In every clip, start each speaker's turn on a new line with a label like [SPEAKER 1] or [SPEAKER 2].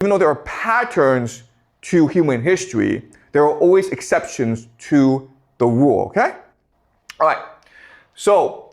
[SPEAKER 1] Even though there are patterns to human history, there are always exceptions to the rule, okay? All right, so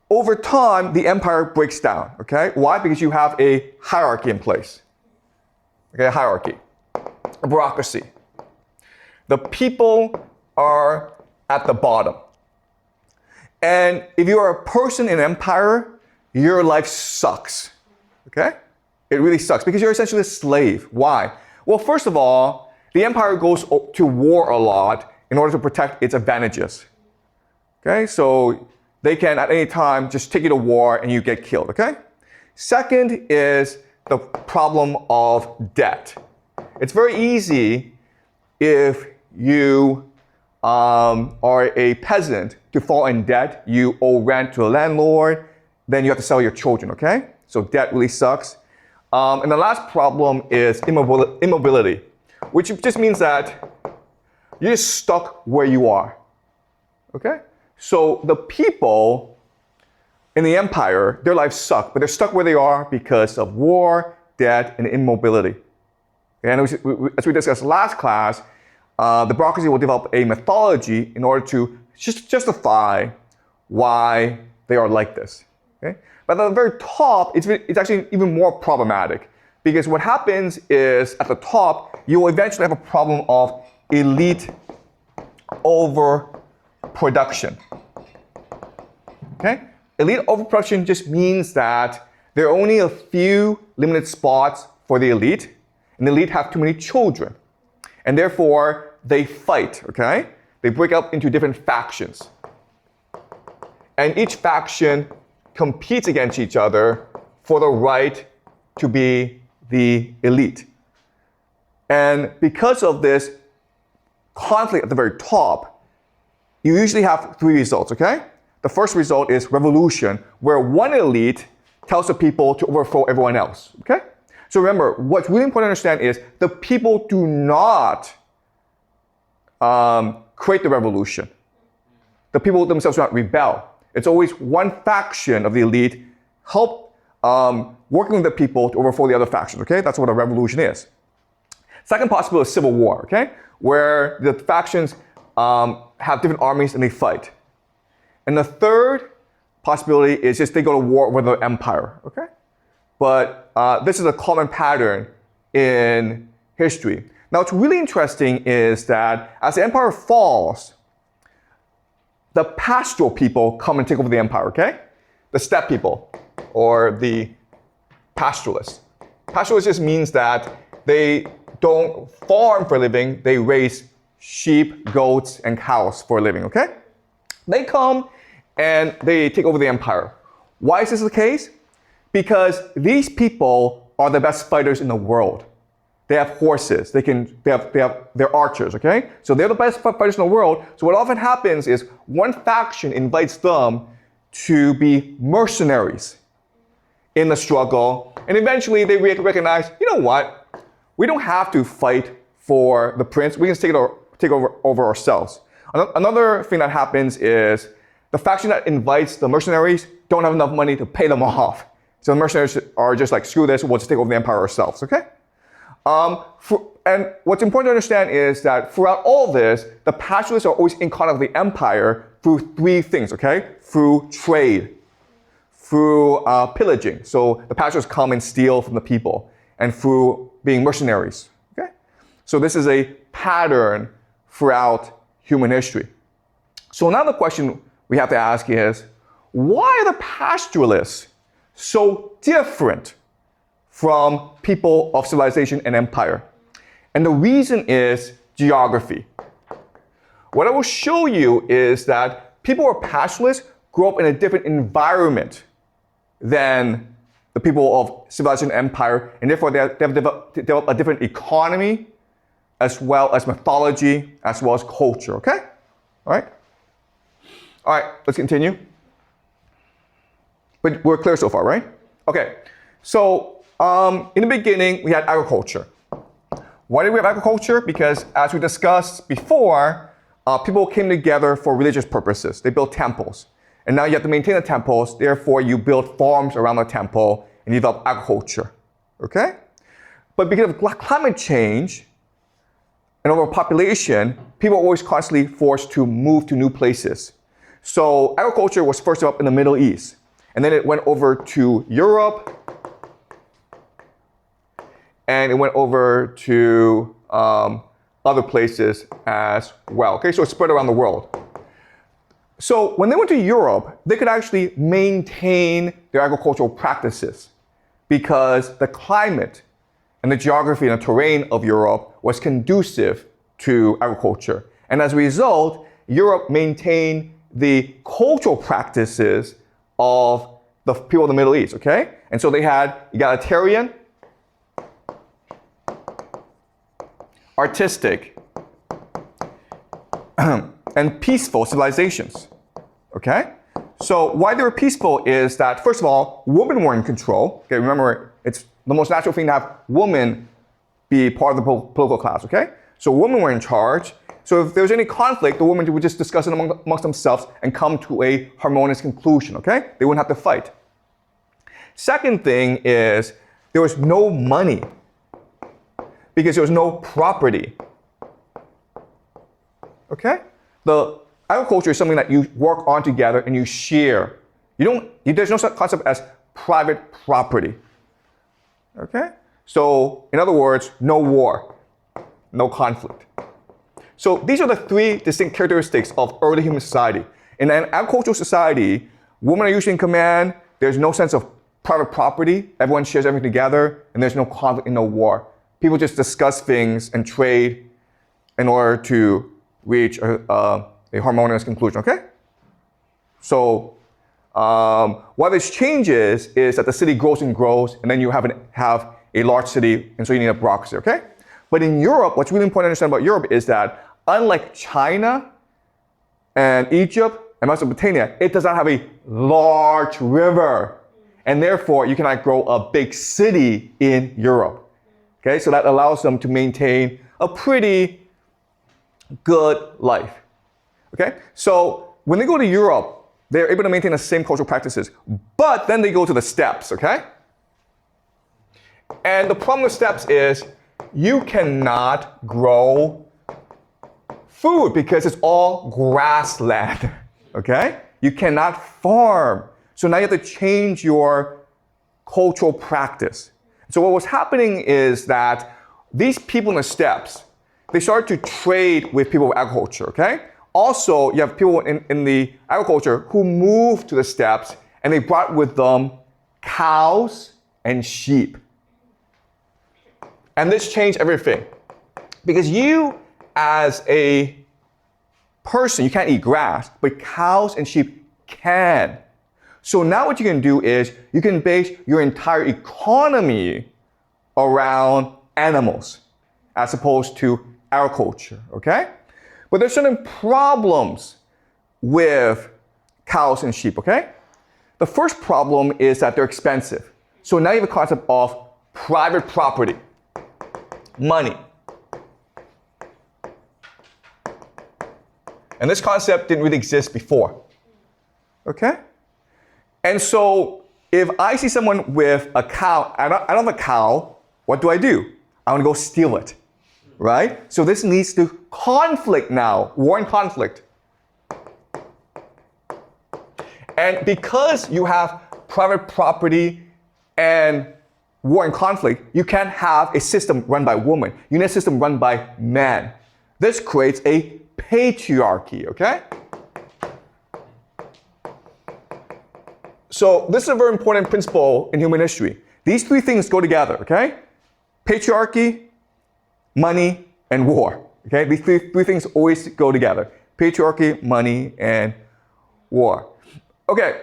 [SPEAKER 1] over time, the empire breaks down, okay? Why? Because you have a hierarchy in place, okay, a hierarchy, a bureaucracy. The people are at the bottom. And if you are a person in an empire, your life sucks, okay? It really sucks because you're essentially a slave. Why? Well, first of all, the empire goes to war a lot in order to protect its advantages, okay? So they can at any time just take you to war and you get killed, okay? Second is the problem of debt. It's very easy if you are a peasant to fall in debt. You owe rent to a landlord, then you have to sell your children, okay? So debt really sucks. And the last problem is immobility, which just means that you're just stuck where you are, okay? So the people in the empire, their lives suck, but they're stuck where they are because of war, debt, and immobility. And as we discussed last class, the bureaucracy will develop a methodology in order to justify why they are like this. Okay? But at the very top, it's actually even more problematic because what happens is at the top, you will eventually have a problem of elite overproduction. Okay? Elite overproduction just means that there are only a few limited spots for the elite, and the elite have too many children. And therefore, they fight, okay? They break up into different factions. And each faction competes against each other for the right to be the elite. And because of this conflict at the very top, you usually have three results, okay? The first result is revolution, where one elite tells the people to overthrow everyone else, okay? So remember, what's really important to understand is the people do not create the revolution. The people themselves do not rebel. It's always one faction of the elite working with the people to overthrow the other factions, okay? That's what a revolution is. Second possibility is civil war, okay? Where the factions have different armies and they fight. And the third possibility is just they go to war with the empire, okay? But this is a common pattern in history. Now, what's really interesting is that as the empire falls, the pastoral people come and take over the empire, okay? The steppe people, or the pastoralists. Pastoralists just means that they don't farm for a living, they raise sheep, goats, and cows for a living, okay? They come and they take over the empire. Why is this the case? Because these people are the best fighters in the world. They have horses, they're archers, okay? So they're the best fighters in the world. So what often happens is one faction invites them to be mercenaries in the struggle. And eventually they recognize, you know what? We don't have to fight for the prince. We can take over ourselves. Another thing that happens is the faction that invites the mercenaries don't have enough money to pay them off. So the mercenaries are just like, screw this, we'll just take over the empire ourselves, okay? And what's important to understand is that throughout all this, the pastoralists are always in contact with the empire through three things, okay? Through trade, through pillaging. So the pastoralists come and steal from the people, and through being mercenaries, okay? So this is a pattern throughout human history. So now the question we have to ask is, why are the pastoralists so different from people of civilization and empire? And the reason is geography. What I will show you is that people who are pastoralists grow up in a different environment than the people of civilization and empire, and therefore they have developed a different economy, as well as mythology, as well as culture, okay? All right? All right, let's continue. But we're clear so far, right? Okay, so in the beginning, we had agriculture. Why did we have agriculture? Because as we discussed before, people came together for religious purposes. They built temples. And now you have to maintain the temples, therefore you build farms around the temple and you develop agriculture, okay? But because of climate change and overpopulation, people are always constantly forced to move to new places. So agriculture was first up in the Middle East, and then it went over to Europe, and it went over to other places as well. Okay, so it spread around the world. So when they went to Europe, they could actually maintain their agricultural practices because the climate and the geography and the terrain of Europe was conducive to agriculture. And as a result, Europe maintained the cultural practices of the people of the Middle East, okay? And so they had egalitarian, artistic, and peaceful civilizations, okay? So why they were peaceful is that, first of all, women were in control. Okay, remember, it's the most natural thing to have women be part of the political class, okay? So women were in charge. So if there was any conflict, the women would just discuss it amongst themselves and come to a harmonious conclusion, okay? They wouldn't have to fight. Second thing is there was no money because there was no property, okay? The agriculture is something that you work on together and you share. There's no such concept as private property, okay? So in other words, no war, no conflict. So these are the three distinct characteristics of early human society. In an agricultural society, women are usually in command, there's no sense of private property, everyone shares everything together, and there's no conflict and no war. People just discuss things and trade in order to reach a harmonious conclusion, okay? So what this changes is that the city grows and grows, and then you have a large city, and so you need a bureaucracy, okay? But in Europe, what's really important to understand about Europe is that unlike China and Egypt and Mesopotamia, it does not have a large river. And therefore, you cannot grow a big city in Europe. Okay, so that allows them to maintain a pretty good life. Okay, so when they go to Europe, they're able to maintain the same cultural practices, but then they go to the steppes, okay? And the problem with steppes is you cannot grow food because it's all grassland, okay? You cannot farm. So now you have to change your cultural practice. So what was happening is that these people in the steppes, they started to trade with people of agriculture, okay? Also, you have people in the agriculture who moved to the steppes and they brought with them cows and sheep. And this changed everything. Because you, as a person, you can't eat grass, but cows and sheep can. So now what you can do is you can base your entire economy around animals as opposed to agriculture, okay? But there's certain problems with cows and sheep, okay? The first problem is that they're expensive. So now you have a concept of private property, money. And this concept didn't really exist before, okay? And so if I see someone with a cow, I don't have a cow, what do? I want to go steal it, right? So this leads to conflict now, war and conflict. And because you have private property and war and conflict, you can't have a system run by women. You need a system run by men. This creates a patriarchy, okay? So this is a very important principle in human history. These three things go together, okay? Patriarchy, money, and war, okay? These three things always go together. Patriarchy, money, and war. Okay,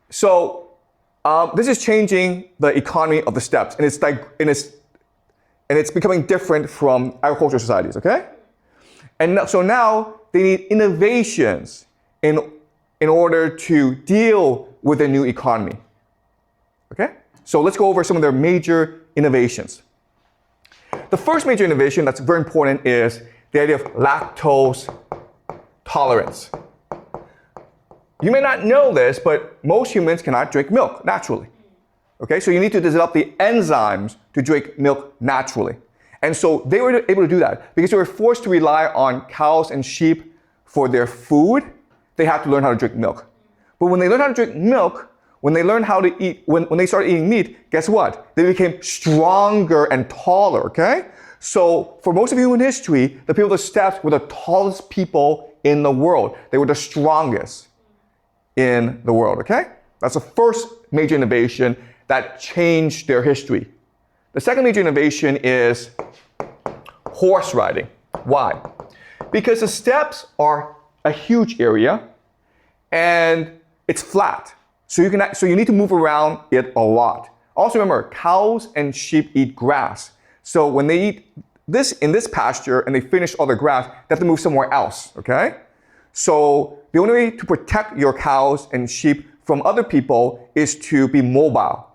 [SPEAKER 1] so this is changing the economy of the steppes, and it's becoming different from agricultural societies, okay? And so now they need innovations in order to deal with a new economy, okay? So let's go over some of their major innovations. The first major innovation that's very important is the idea of lactose tolerance. You may not know this, but most humans cannot drink milk naturally. Okay, so you need to develop the enzymes to drink milk naturally. And so they were able to do that because they were forced to rely on cows and sheep for their food. They had to learn how to drink milk. But when they learned how to drink milk, when they learned how to eat, when they started eating meat, guess what? They became stronger and taller, okay? So for most of human history, the people of the steppes were the tallest people in the world. They were the strongest in the world, okay? That's the first major innovation that changed their history. The second major innovation is horse riding. Why? Because the steppes are a huge area and it's flat. So you need to move around it a lot. Also remember, cows and sheep eat grass. So when they eat this in this pasture and they finish all their grass, they have to move somewhere else, okay? So the only way to protect your cows and sheep from other people is to be mobile.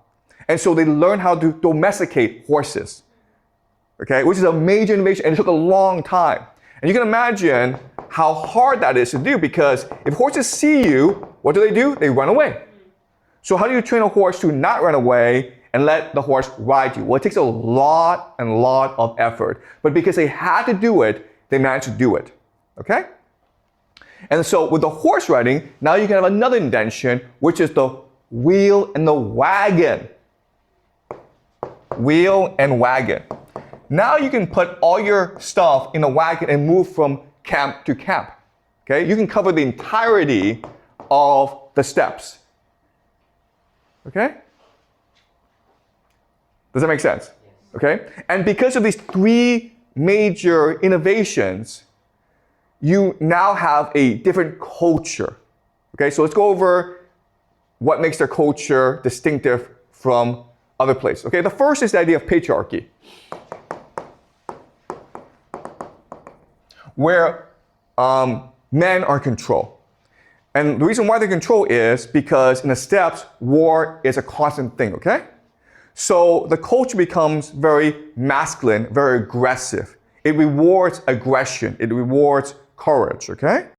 [SPEAKER 1] And so they learn how to domesticate horses, okay? Which is a major innovation and it took a long time. And you can imagine how hard that is to do because if horses see you, what do? They run away. So how do you train a horse to not run away and let the horse ride you? Well, it takes a lot of effort. But because they had to do it, they managed to do it, okay? And so with the horse riding, now you can have another invention, which is the wheel and the wagon. Wheel and wagon. Now you can put all your stuff in a wagon and move from camp to camp. Okay? You can cover the entirety of the steppes. Okay? Does that make sense? Yes. Okay? And because of these three major innovations, you now have a different culture. Okay? So let's go over what makes their culture distinctive from other places. Okay? The first is the idea of patriarchy, where men are in control. And the reason why they're in control is because in the steppes, war is a constant thing, okay? So the culture becomes very masculine, very aggressive. It rewards aggression. It rewards courage, okay?